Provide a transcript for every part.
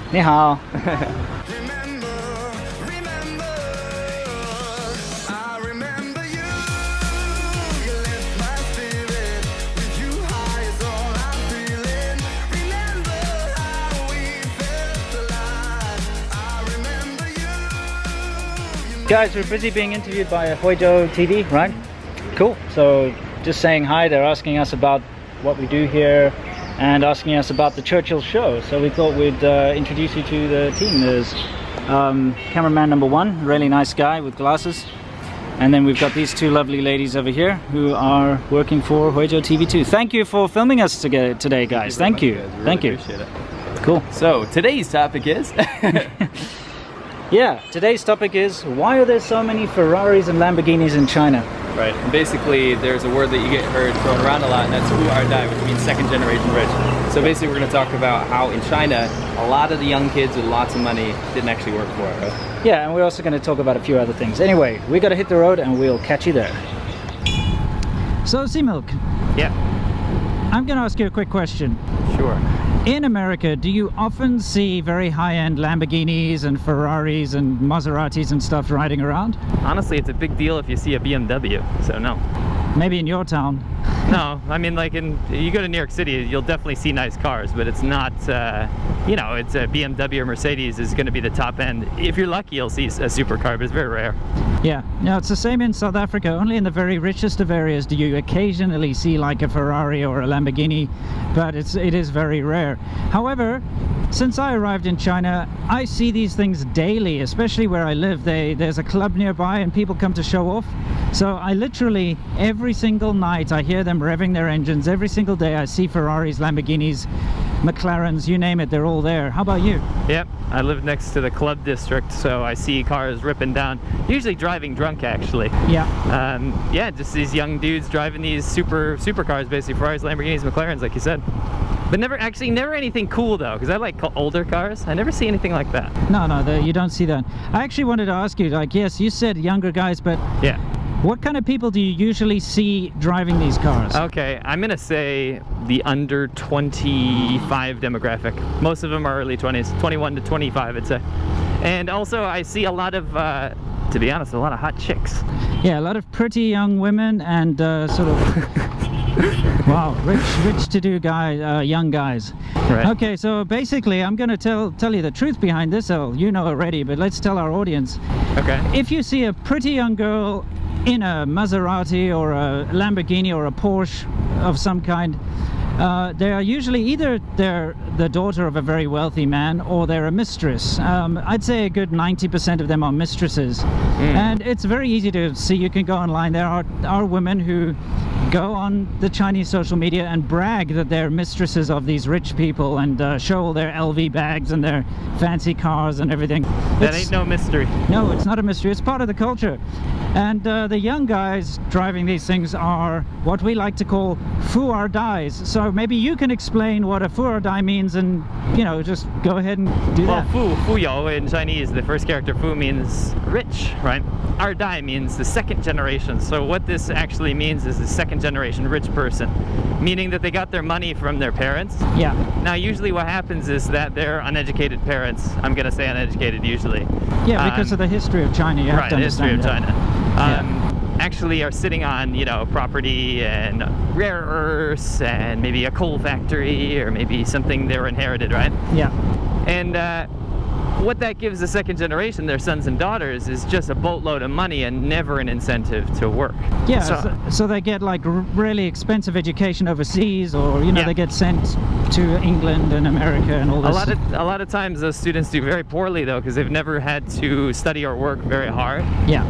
你好。Guys, we're busy being interviewed by Huizhou TV, right? Cool. So just saying hi. They're asking us about what we do here and asking us about the Churchill show. So we thought we'd introduce you to the team. There's cameraman number 1, really nice guy with glasses. And then we've got these 2 lovely ladies over here who are working for Huizhou TV too. Thank you for filming us today, guys. Thank you. Thank you. Appreciate it. Cool. So today's topic is yeah, today's topic is why are there so many Ferraris and Lamborghinis in China? right. And basically, there's a word that you get heard thrown around a lot, and that's Fuerdai, which means second generation rich. So basically, we're going to talk about how in China, a lot of the young kids with lots of money didn't actually work for it, right? Yeah, and we're also going to talk about a few other things. Anyway, we got to hit the road, and we'll catch you there. So, Seamilk. Yeah. I'm going to ask you a quick question. Sure. In America, do you often see very high-end Lamborghinis and Ferraris and Maseratis and stuff riding around? Honestly, it's a big deal if you see a BMW, so no. Maybe in your town. No, I mean, like you go to New York City, you'll definitely see nice cars, but it's not, it's a BMW or Mercedes is going to be the top end. If you're lucky, you'll see a supercar, but it's very rare. Yeah, no, it's the same in South Africa. Only in the very richest of areas do you occasionally see like a Ferrari or a Lamborghini, but it is very rare. However, since I arrived in China, I see these things daily, especially where I live. There's a club nearby and people come to show off. So I literally, every single night, I hear them revving their engines. Every single day I see Ferraris, Lamborghinis, McLarens, you name it, they're all there. How about you? Yep, I live next to the club district, so I see cars ripping down, usually driving drunk actually. Yeah. Yeah, just these young dudes driving these supercars, basically Ferraris, Lamborghinis, McLarens, like you said. But never anything cool though, because I like older cars. I never see anything like that. No, you don't see that. I actually wanted to ask you, like, yes, you said younger guys, but yeah. What kind of people do you usually driving these cars? Okay, I'm gonna say the under 25 demographic. Most of them are early 20s, 21 to 25, I'd say. And also I see a lot of, to be honest, a lot of hot chicks. Yeah, a lot of pretty young women and sort of, wow, rich to-do young guys. Right. Okay, so basically I'm gonna tell you the truth behind this. Oh, you know already, but let's tell our audience. Okay. If you see a pretty young girl in a Maserati or a Lamborghini or a Porsche of some kind, they are usually either they're the daughter of a very wealthy man or they're a mistress. I'd say a good 90% of them are mistresses. And it's very easy to see. You can go online. There are women who go on the Chinese social media and brag that they're mistresses of these rich people and show all their LV bags and their fancy cars and everything. That ain't no mystery. No, it's not a mystery. It's part of the culture. And the young guys driving these things are what we like to call Fuerdais. So maybe you can explain what a Fuerdai means and, just go ahead and do that. Well, Fuyou in Chinese, the first character Fu means rich, right? Ardai means the second generation. So what this actually means is the second generation rich person, meaning that they got their money from their parents. Yeah. Now, usually what happens is that they're uneducated parents. I'm going to say uneducated usually. Yeah, because of the history of China, you have to understand. Right, the history of China. Yeah. Actually are sitting on, property and rare earths and maybe a coal factory or maybe something they were inherited, right? Yeah. And what that gives the second generation, their sons and daughters, is just a boatload of money and never an incentive to work. Yeah, so they get like really expensive education overseas, or they get sent to England and America and all this. A lot of times those students do very poorly though, because they've never had to study or work very hard. Yeah.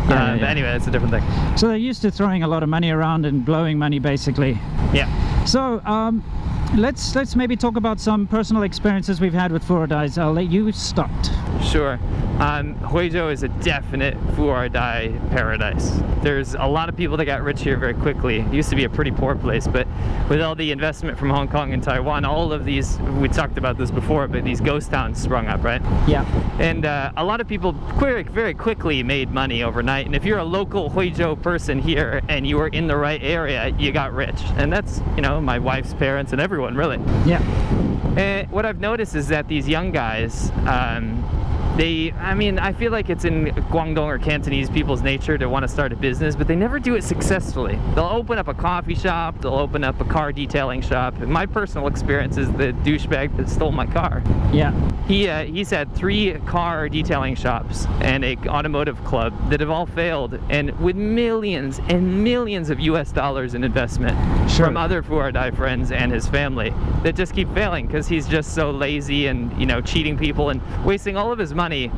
But anyway, that's a different thing. So they're used to throwing a lot of money around and blowing money, basically. Yeah. So let's maybe talk about some personal experiences we've had with Fuerdais. I'll let you start. Sure. Huizhou is a definite Fuerdai paradise. There's a lot of people that got rich here very quickly. It used to be a pretty poor place, but with all the investment from Hong Kong and Taiwan, all of these, we talked about this before, but these ghost towns sprung up, right? Yeah. And a lot of people very quickly made money overnight. And if you're a local Huizhou person here and you were in the right area, you got rich. And that's, my wife's parents and everyone, really. Yeah. And what I've noticed is that these young guys, I feel like it's in Guangdong or Cantonese people's nature to want to start a business, but they never do it successfully. They'll open up a coffee shop, they'll open up a car detailing shop. And my personal experience is the douchebag that stole my car. Yeah. He's had 3 car detailing shops and a automotive club that have all failed, and with millions and millions of US dollars in investment from other Fuerdai friends and his family that just keep failing because he's just so lazy and, cheating people and wasting all of his money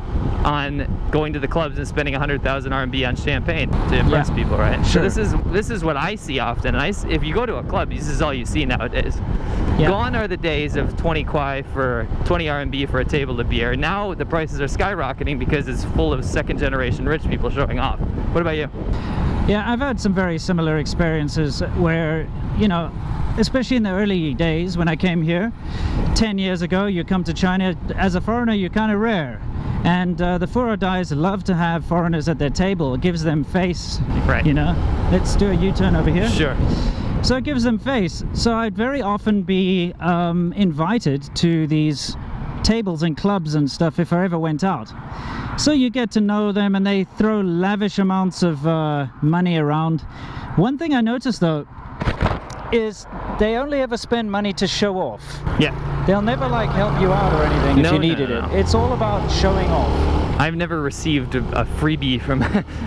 on going to the clubs and spending 100,000 RMB on champagne to impress people, right? Sure. So this is what I see often. And if you go to a club, this is all you see nowadays. Yeah. Gone are the days of 20 kwai for 20 RMB for a table of beer. Now the prices are skyrocketing because it's full of second-generation rich people showing off. What about you? Yeah, I've had some very similar experiences where, especially in the early days when I came here 10 years ago, you come to China as a foreigner, you're kind of rare. And the Fuerdais love to have foreigners at their table. It gives them face, right? Let's do a U-turn over here. Sure. So it gives them face. So I'd very often be invited to these tables and clubs and stuff if I ever went out. So you get to know them, and they throw lavish amounts of money around. One thing I noticed though is they only ever spend money to show off. Yeah. They'll never help you out or anything if you needed it. It's all about showing off. I've never received a freebie from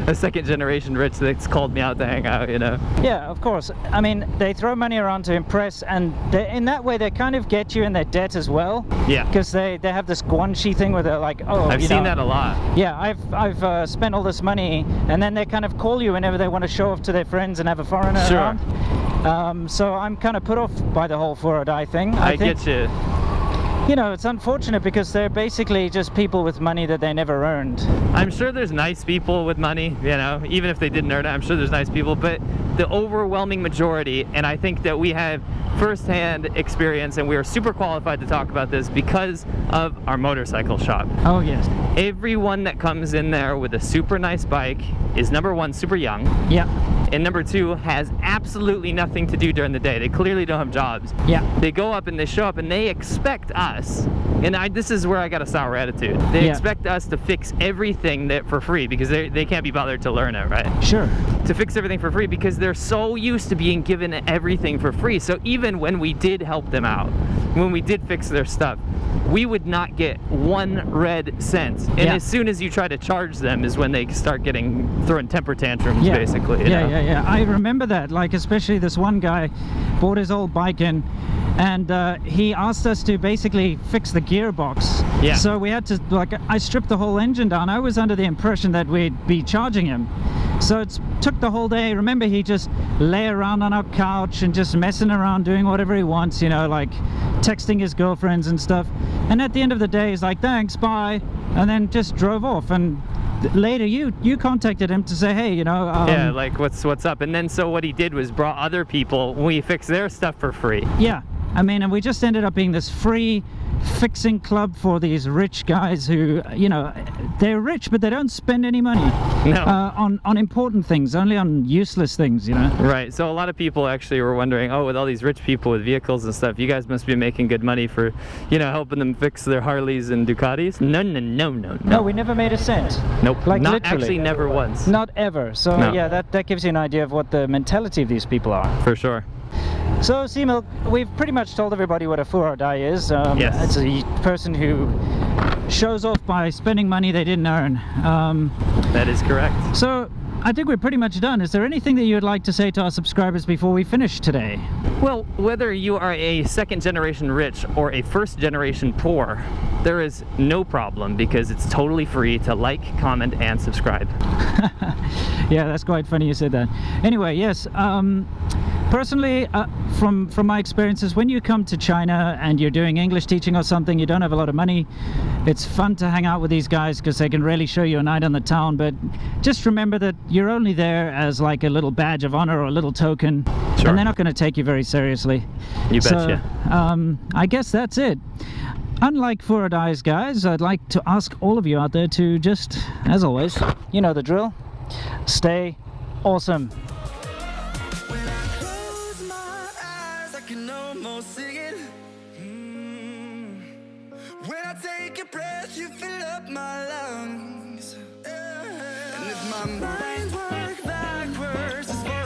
a second-generation rich that's called me out to hang out, Yeah, of course. I mean, they throw money around to impress, and in that way they kind of get you in their debt as well. Yeah. Because they have this guanxi thing where they're like, oh, I've seen that a lot. Yeah, I've spent all this money, and then they kind of call you whenever they want to show off to their friends and have a foreigner around. So I'm kind of put off by the whole Fuerdai thing. I think, get you. It's unfortunate because they're basically just people with money that they never earned. I'm sure there's nice people with money, even if they didn't earn it, I'm sure there's nice people, but the overwhelming majority, and I think that we have first-hand experience, and we are super qualified to talk about this because of our motorcycle shop. Oh, yes. Everyone that comes in there with a super nice bike is, number one, super young. Yeah. And number two, has absolutely nothing to do during the day. They clearly don't have jobs. Yeah. They go up and they show up and they expect us, and this is where I got a sour attitude. They expect us to fix everything for free because they can't be bothered to learn it, right? Sure. To fix everything for free because they're so used to being given everything for free. So even when we did help them out, when we did fix their stuff, we would not get 1 red cent. And as soon as you try to charge them is when they start throwing temper tantrums, basically. Yeah. I remember that, especially this one guy bought his old bike in, and he asked us to basically fix the gearbox. Yeah. So we had to, I stripped the whole engine down. I was under the impression that we'd be charging him. So it took the whole day. Remember, he just lay around on our couch and just messing around, doing whatever he wants, texting his girlfriends and stuff. And at the end of the day, he's like, thanks, bye, and then just drove off. And later you contacted him to say, hey, what's up? And then so what he did was brought other people, we fixed their stuff for free. Yeah, and we just ended up being this free fixing club for these rich guys who, they're rich, but they don't spend any money on important things, only on useless things, Right. So a lot of people actually were wondering, with all these rich people with vehicles and stuff, you guys must be making good money for, helping them fix their Harleys and Ducatis. No. No, we never made a cent. Nope. Not literally. Actually, never once. Not ever. So that gives you an idea of what the mentality of these people are. For sure. So, Seamilk, we've pretty much told everybody what a Fuerdai is. Yes. It's a person who shows off by spending money they didn't earn. That is correct. So, I think we're pretty much done. Is there anything that you would like to say to our subscribers before we finish today? Well, whether you are a second-generation rich or a first-generation poor, there is no problem because it's totally free to like, comment, and subscribe. Yeah, that's quite funny you said that. Anyway, yes. Personally, from my experiences, when you come to China and you're doing English teaching or something, you don't have a lot of money, it's fun to hang out with these guys because they can really show you a night on the town, but just remember that you're only there as a little badge of honor or a little token, Sure. And they're not going to take you very seriously. You betcha. I guess that's it. Unlike Fuerdai's guys, I'd like to ask all of you out there to just, as always, you know the drill, stay awesome. Close my eyes, I can almost see it. up my lungs. And if my mind worked backwards as far